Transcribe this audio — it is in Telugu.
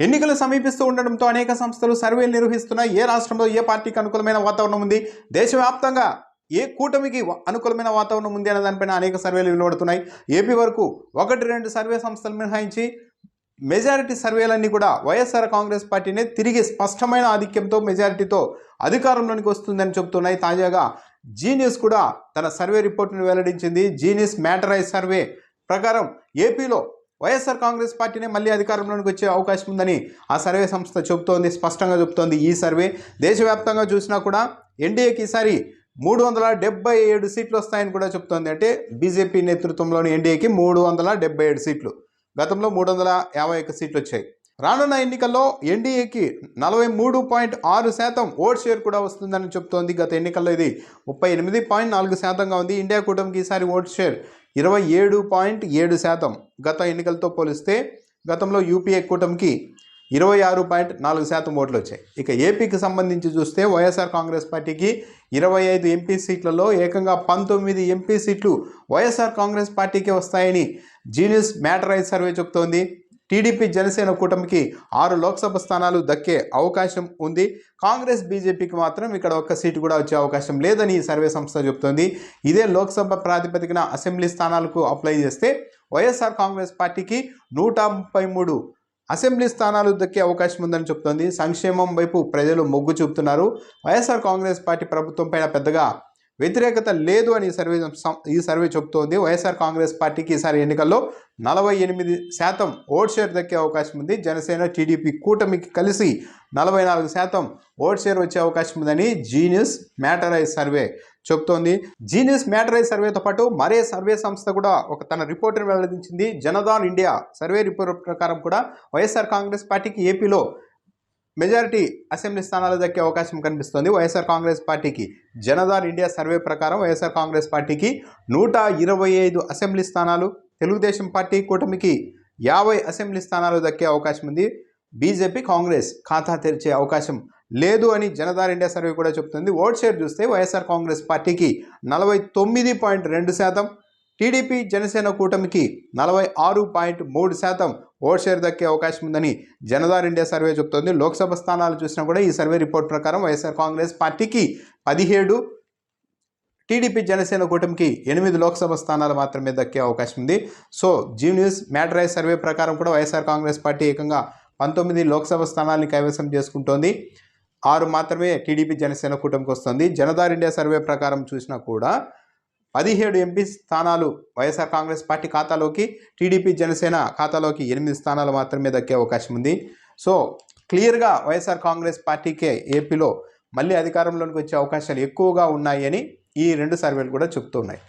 ఎన్నికలు సమీపిస్తూ ఉండడంతో అనేక సంస్థలు సర్వేలు నిర్వహిస్తున్నాయి. ఏ రాష్ట్రంలో ఏ పార్టీకి అనుకూలమైన వాతావరణం ఉంది, దేశవ్యాప్తంగా ఏ కూటమికి అనుకూలమైన వాతావరణం ఉంది అనే దానిపైన అనేక సర్వేలు వెలువడుతున్నాయి. ఏపీ వరకు 1-2 సర్వే సంస్థలు మినహాయించి మెజారిటీ సర్వేలన్నీ కూడా వైఎస్ఆర్ కాంగ్రెస్ పార్టీనే తిరిగి స్పష్టమైన ఆధిక్యంతో మెజారిటీతో అధికారంలోనికి వస్తుందని చెబుతున్నాయి. తాజాగా జీ న్యూస్ కూడా తన సర్వే రిపోర్టును వెల్లడించింది. జీ న్యూస్ మ్యాటరైజ్ సర్వే ప్రకారం ఏపీలో వైఎస్ఆర్ కాంగ్రెస్ పార్టీనే మళ్ళీ అధికారంలోకి వచ్చే అవకాశం ఉందని ఆ సర్వే సంస్థ చెబుతోంది, స్పష్టంగా చెబుతోంది. ఈ సర్వే దేశవ్యాప్తంగా చూసినా కూడా ఎన్డీఏకి ఈసారి 377 సీట్లు వస్తాయని కూడా చెప్తోంది. అంటే బీజేపీ నేతృత్వంలోని ఎన్డీఏకి 377 సీట్లు, గతంలో 351 సీట్లు వచ్చాయి. రానున్న ఎన్నికల్లో ఎన్డీఏకి 43.6% ఓట్ షేర్ కూడా వస్తుందని చెప్తోంది. గత ఎన్నికల్లో ఇది 38.4%గా ఉంది. ఇండియా కూటమికి ఈసారి ఓట్ షేర్ 27.7%. గత ఎన్నికలతో పోలిస్తే గతంలో యూపీఏ కూటమికి 26.4% ఓట్లు వచ్చాయి. ఇక ఏపీకి సంబంధించి చూస్తే వైఎస్ఆర్ కాంగ్రెస్ పార్టీకి 25 ఎంపీ సీట్లలో ఏకంగా 19 ఎంపీ సీట్లు వైఎస్ఆర్ కాంగ్రెస్ పార్టీకి వస్తాయని జీ న్యూస్ మ్యాటరైజ్ సర్వే చెబుతోంది. టీడీపీ జనసేన కూటమికి 6 లోక్సభ స్థానాలు దక్కే అవకాశం ఉంది. కాంగ్రెస్ బీజేపీకి మాత్రం ఇక్కడ ఒక్క సీటు కూడా వచ్చే అవకాశం లేదని ఈ సర్వే సంస్థ చెబుతోంది. ఇదే లోక్సభ ప్రాతిపదికన అసెంబ్లీ స్థానాలకు అప్లై చేస్తే వైఎస్ఆర్ కాంగ్రెస్ పార్టీకి 133 అసెంబ్లీ స్థానాలు దక్కే అవకాశం ఉందని చెప్తోంది. సంక్షేమం వైపు ప్రజలు మొగ్గు చూపుతున్నారు. వైఎస్ఆర్ కాంగ్రెస్ పార్టీ ప్రభుత్వం పైన పెద్దగా వ్యతిరేకత లేదు అని ఈ సర్వే చెబుతోంది. వైఎస్ఆర్ కాంగ్రెస్ పార్టీకి ఈసారి ఎన్నికల్లో 48% ఓట్ షేర్ దక్కే అవకాశం ఉంది. జనసేన టీడీపీ కూటమికి కలిసి 44% ఓట్ షేర్ వచ్చే అవకాశం ఉందని జీ న్యూస్ మ్యాటరైజ్ సర్వే చెబుతోంది. జీ న్యూస్ మ్యాటరైజ్ సర్వేతో పాటు మరే సర్వే సంస్థ కూడా తన రిపోర్టును వెల్లడించింది. జనదాన్ ఇండియా సర్వే రిపోర్ట్ ప్రకారం కూడా వైఎస్ఆర్ కాంగ్రెస్ పార్టీకి ఏపీలో మెజారిటీ అసెంబ్లీ స్థానాలు దక్కే అవకాశం కనిపిస్తోంది. వైఎస్ఆర్ కాంగ్రెస్ పార్టీకి జనదాన్ ఇండియా సర్వే ప్రకారం వైఎస్ఆర్ కాంగ్రెస్ పార్టీకి 125 అసెంబ్లీ స్థానాలు, తెలుగుదేశం పార్టీ కూటమికి 50 అసెంబ్లీ స్థానాలు దక్కే అవకాశం ఉంది. బీజేపీ కాంగ్రెస్ ఖాతా తెరిచే అవకాశం లేదు అని జనదాన్ ఇండియా సర్వే కూడా చెబుతుంది. ఓట్ షేర్ చూస్తే వైఎస్ఆర్ కాంగ్రెస్ పార్టీకి 49.2%, టీడీపీ జనసేన కూటమికి 46.3% ఓట్ షేర్ దక్కే అవకాశం ఉందని జనదాన్ ఇండియా సర్వే చెబుతోంది. లోక్సభ స్థానాలు చూసినా కూడా ఈ సర్వే రిపోర్ట్ ప్రకారం వైఎస్ఆర్ కాంగ్రెస్ పార్టీకి 17, టీడీపీ జనసేన కూటమికి 8 లోక్సభ స్థానాలు మాత్రమే దక్కే అవకాశం ఉంది. సో జీ న్యూస్ మ్యాటరైజ్ సర్వే ప్రకారం కూడా వైఎస్ఆర్ కాంగ్రెస్ పార్టీ ఏకంగా 19 లోక్సభ స్థానాన్ని కైవసం చేసుకుంటోంది. 6 మాత్రమే టీడీపీ జనసేన కూటమికి వస్తుంది. జనదాన్ ఇండియా సర్వే ప్రకారం చూసినా కూడా 17 ఎంపీ స్థానాలు వైఎస్ఆర్ కాంగ్రెస్ పార్టీ ఖాతాలోకి, టీడీపీ జనసేన ఖాతాలోకి 8 స్థానాలు మాత్రమే దక్కే అవకాశం ఉంది. సో క్లియర్గా వైఎస్ఆర్ కాంగ్రెస్ పార్టీకే ఏపీలో మళ్ళీ అధికారంలోకి వచ్చే అవకాశాలు ఎక్కువగా ఉన్నాయి అని ఈ 2 సర్వేలు కూడా చెప్తున్నాయి.